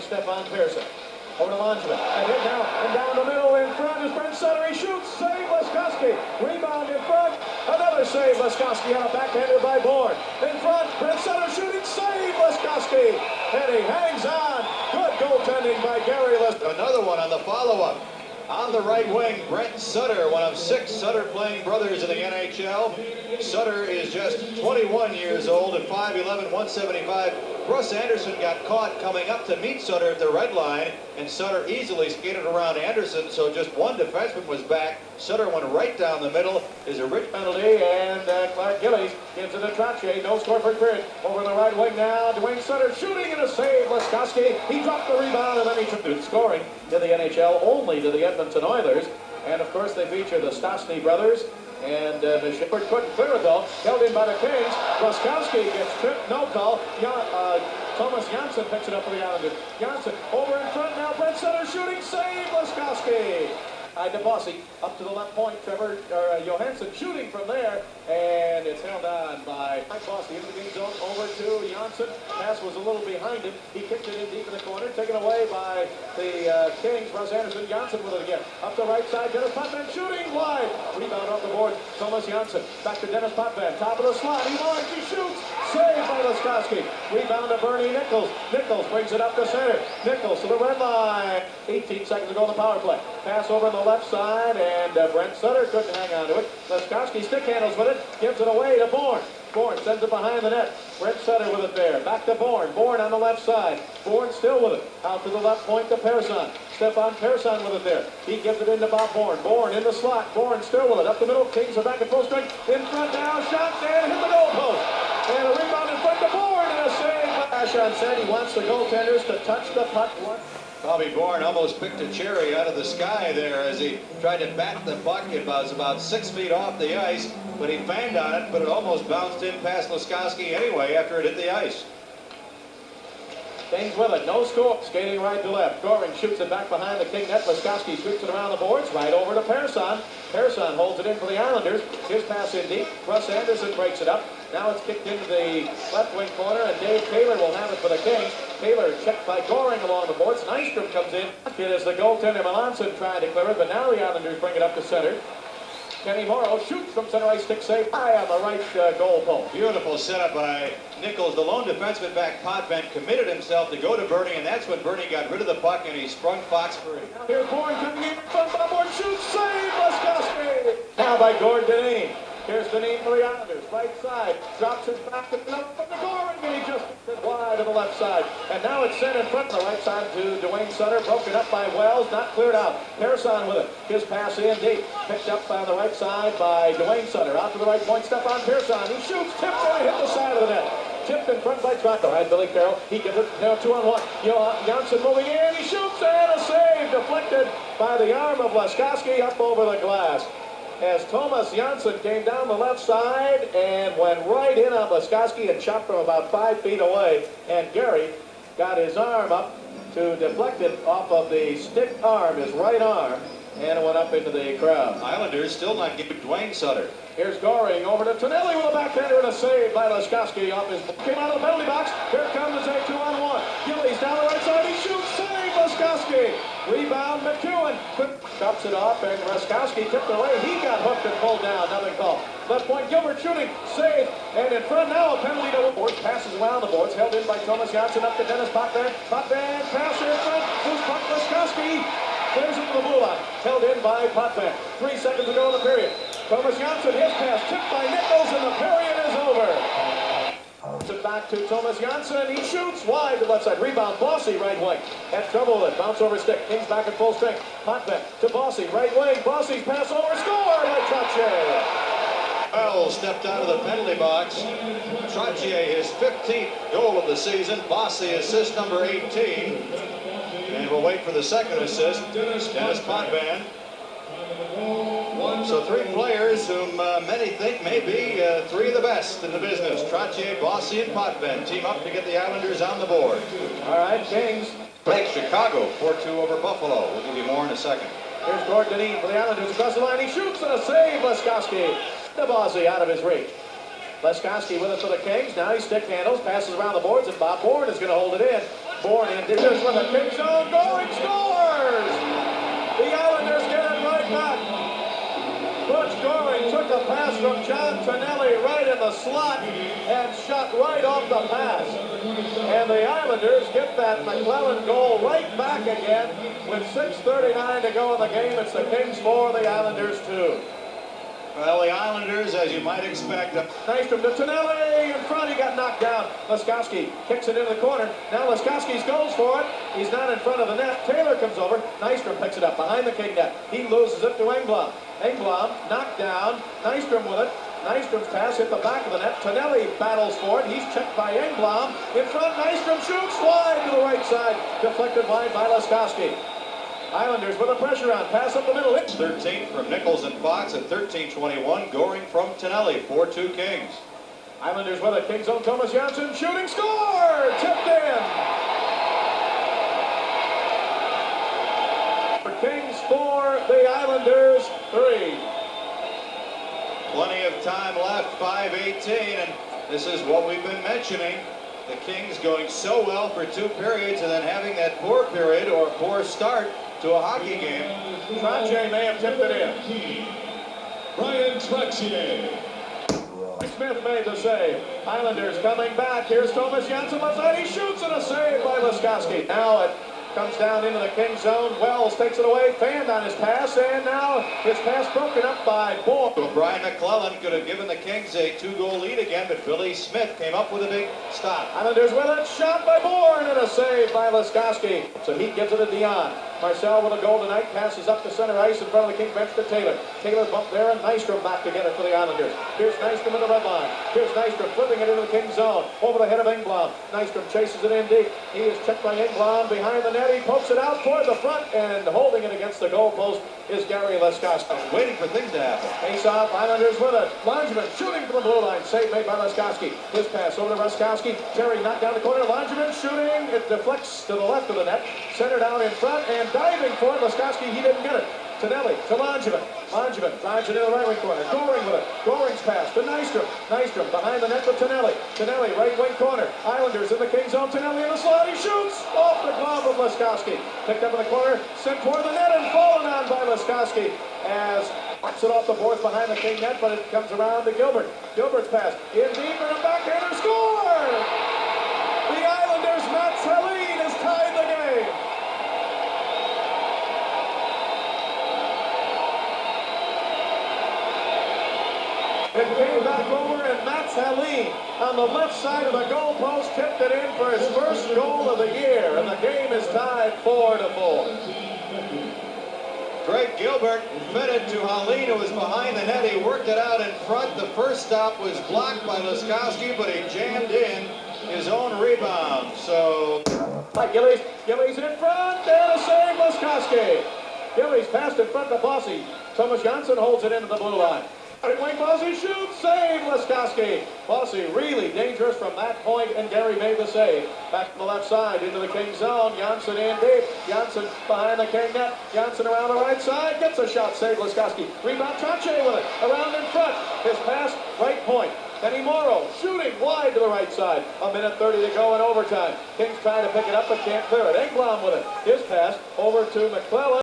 Stefan Pearson. Over to Langevin. And hit now. And down the middle in front is Brent Sutter. He shoots. Save Laskowski. Rebound in front. Another save. Laskowski on a backhander by Bourne. In front. Brent Sutter shooting. Save Laskowski. And he hangs on. Good goaltending by Gary Laskowski. Another one on the follow-up. On the right wing, Brent Sutter, one of 6 Sutter-playing brothers in the NHL. Sutter is just 21 years old at 5'11", 175. Russ Anderson got caught coming up to meet Sutter at the red line, and Sutter easily skated around Anderson, so just one defenseman was back. Sutter went right down the middle. Is a rich penalty, and Clark Gillies gives it to Trottier. No score for Grid. Over the right wing now, Dwayne Sutter shooting and a save. Laskowski, he dropped the rebound, and then he took scoring to the NHL only to the Edmonton Oilers. And of course they feature the Stastny brothers. And the Shepherd couldn't clear it though. Held in by the Kings. Laskowski gets tripped. No call. Thomas Janssen picks it up for the Islanders. Janssen over in front now. Brent Sutter shooting. Save Laskowski. DeBossy up to the left point. Trevor Johansson shooting from there. And it's held on by Mike Bossy into the game zone. Over to Janssen. Pass was a little behind him. He kicked it in deep in the corner. Taken away by the Kings. Russ Anderson. Janssen with it again. Up the right side. Dennis Potvin shooting wide. Rebound off the board. Thomas Janssen. Back to Dennis Potvin. Top of the slot. He launches. He shoots. Saved by Laskowski. Rebound to Bernie Nichols. Nichols brings it up to center. Nichols to the red line. 18 seconds to go on the power play. Pass over the left side, and Brent Sutter couldn't hang on to it. Laskowski stick handles with it. Gives it away to Bourne. Bourne sends it behind the net. Brent Sutter with it there. Back to Bourne. Bourne on the left side. Bourne still with it. Out to the left point to Persson. Stefan Persson with it there. He gives it into Bob Bourne. Bourne in the slot. Bourne still with it. Up the middle. Kings are back at full strength. In front now. Shot and hit the goal post. And a rebound in front to Bourne and a save. Ashon said he wants the goaltenders to touch the puck once. Bobby Bourne almost picked a cherry out of the sky there as he tried to bat the puck. It was about 6 feet off the ice, but he banged on it, but it almost bounced in past Laskowski anyway after it hit the ice. Kings with it, no score. Skating right to left. Goring shoots it back behind the King net. Laskowski sweeps it around the boards, right over to Persson. Persson holds it in for the Islanders. His pass in deep. Russ Anderson breaks it up. Now it's kicked into the left wing corner, and Dave Taylor will have it for the Kings. Taylor checked by Goring along the boards. Nystrom comes in. It is the goaltender Melanson trying to clear it, but now the Islanders bring it up to center. Kenny Morrow shoots from center ice, stick save high on the right goal pole. Beautiful setup by Nichols. The lone defenseman back, Potvin, committed himself to go to Bernie, and that's when Bernie got rid of the puck and he sprung Fox free. Now here's Bourne coming in front by Bourne, shoots, save, Laskowski. Now by Gord Dineen. Here's Dineen for the Islanders, right side, drops it back to the Goring, and he just hit wide to the left side. And now it's sent in front on the right side to Dwayne Sutter, broken up by Wells, not cleared out. Persson with it, his pass in deep, picked up on the right side by Dwayne Sutter, out to the right point, Stefan Persson, he shoots, tipped and hit the side of the net. Tipped in front by Trottier. Behind Billy Carroll, he gives it 2-on-1. Janssen moving in, he shoots and a save, deflected by the arm of Laskowski up over the glass. As Thomas Janssen came down the left side and went right in on Laskowski and shot from about 5 feet away. And Gary got his arm up to deflect it off of the stick arm, his right arm, and it went up into the crowd. Islanders still not giving Dwayne Sutter. Here's Goring over to Tonelli with a backhander and a save by Laskowski off his... Came out of the penalty box. Here comes a 2-on-1. Gillies down the right side. He shoots. Save Laskowski. Rebound McEwen. Cups it off and Laskowski tipped away. He got hooked and pulled down. Nothing called. Left point Gilbert shooting. Save. And in front now a penalty to the boards. Passes around the boards. Held in by Thomas Janssen up to Dennis Potvin. Potvin passer in front. Who's puck Laskowski? Clears it to the blue line. Held in by Potvin. 3 seconds to go in the period. Thomas Janssen, his pass tipped by Nichols, and the period is over. It back to Thomas Janssen. He shoots wide to left side. Rebound, Bossy, right wing. Had trouble with it. Bounce over stick. Kings back at full strength. Potvin to Bossy, right wing. Bossy's pass over. Score by Trottier. Wells stepped out of the penalty box. Trottier, his 15th goal of the season. Bossy, assist number 18. And we'll wait for the second assist. Dennis Potvin. So 3 players whom many think may be 3 of the best in the business. Trottier, Bossy, and Potvin team up to get the Islanders on the board. All right, Kings. Lake Chicago, 4-2 over Buffalo. We'll give you more in a second. Here's Gord Dineen for the Islanders across the line. He shoots and a save. Laskowski. DeBossy out of his reach. Laskowski with it for the Kings. Now he stick handles, passes around the boards, and Bob Bourne is going to hold it in. Born in this with a kick zone. Goring scores! The Islanders get it right back. Butch Goring took a pass from John Tonelli right in the slot and shot right off the pass. And the Islanders get that McClellan goal right back again with 6:39 to go in the game. It's the Kings 4, the Islanders 2. Well, the Islanders, as you might expect, Nystrom to Tonelli in front. He got knocked down. Laskowski kicks it into the corner. Now Laskowski's goes for it. He's not in front of the net. Taylor comes over. Nystrom picks it up behind the King net. He loses it to Engblom. Engblom knocked down. Nystrom with it. Nystrom's pass hit the back of the net. Tonelli battles for it. He's checked by Engblom. In front, Nystrom shoots wide to the right side. Deflected wide by Laskowski. Islanders with a pressure on. Pass up the middle. 13th from Nichols and Fox at 13:21. Goring from Tonelli. 4-2 Kings. Islanders with it. Kings zone. Thomas Janssen shooting. Score! Tipped in. For Kings 4, the Islanders 3. Plenty of time left. 5:18, and this is what we've been mentioning. The Kings going so well for 2 periods and then having that poor period or poor start to a hockey game. Trottier may have tipped it in. Bryan Trottier. Smith made the save. Islanders coming back. Here's Thomas Janssen. He shoots and a save by Laskowski. Now it comes down into the King zone. Wells takes it away. Fanned on his pass, and now his pass broken up by Bourne. Brian McClellan could have given the Kings a 2-goal lead again, but Billy Smith came up with a big stop. Islanders with it. Shot by Bourne and a save by Laskowski. So he gives it to Dion. Marcel with a goal tonight. Passes up to center ice in front of the King bench to Taylor. Taylor bumped there, and Nystrom back to get it for the Islanders. Here's Nystrom in the red line. Here's Nystrom flipping it into the King zone. Over the head of Engblom. Nystrom chases it in deep. He is checked by Engblom behind the net. He pokes it out toward the front, and holding it against the goalpost is Gary Laskowski. Waiting for things to happen. Face off, Islanders with it. Langevin shooting from the blue line. Save made by Laskowski. His pass over to Laskowski. Terry knocked down the corner. Langevin shooting. It deflects to the left of the net. Centered out in front and diving for it. Laskowski, he didn't get it. Tonelli to Langevin. Langevin drives it in the right wing corner. Goring with it. Goring's pass to Nystrom. Nystrom behind the net for Tonelli. Tonelli right wing corner. Islanders in the King zone. Tonelli in the slot. He shoots off the glove of Laskowski. Picked up in the corner. Sent toward the net and fallen on by Laskowski as knocks it off the boards behind the King net, but it comes around to Gilbert. Gilbert's pass in deep and a backhander score! The Islanders' Mats Helin has tied the game. It came back over, and Mats Helin on the left side of the goalpost tipped it in for his first goal of the year, and the game is tied 4-4. Greg Gilbert fed it to Helin, who was behind the net. He worked it out in front. The first stop was blocked by Laskowski, but he jammed in his own rebound. So, By Gillies in front, and a save, Laskowski. Gillies passed in front to Bossy. Thomas Janssen holds it into the blue line. Right wing, Bossy shoots, save, Laskowski. Bossy really dangerous from that point, and Gary made the save. Back to the left side, into the King zone. Janssen in deep. Janssen behind the King net. Janssen around the right side, gets a shot, save, Laskowski. Rebound, Trottier with it, around in front. His pass, right point. Kenny Morrow shooting wide to the right side. 1:30 to go in overtime. Kings trying to pick it up but can't clear it. Engblom with it. His pass over to McClellan.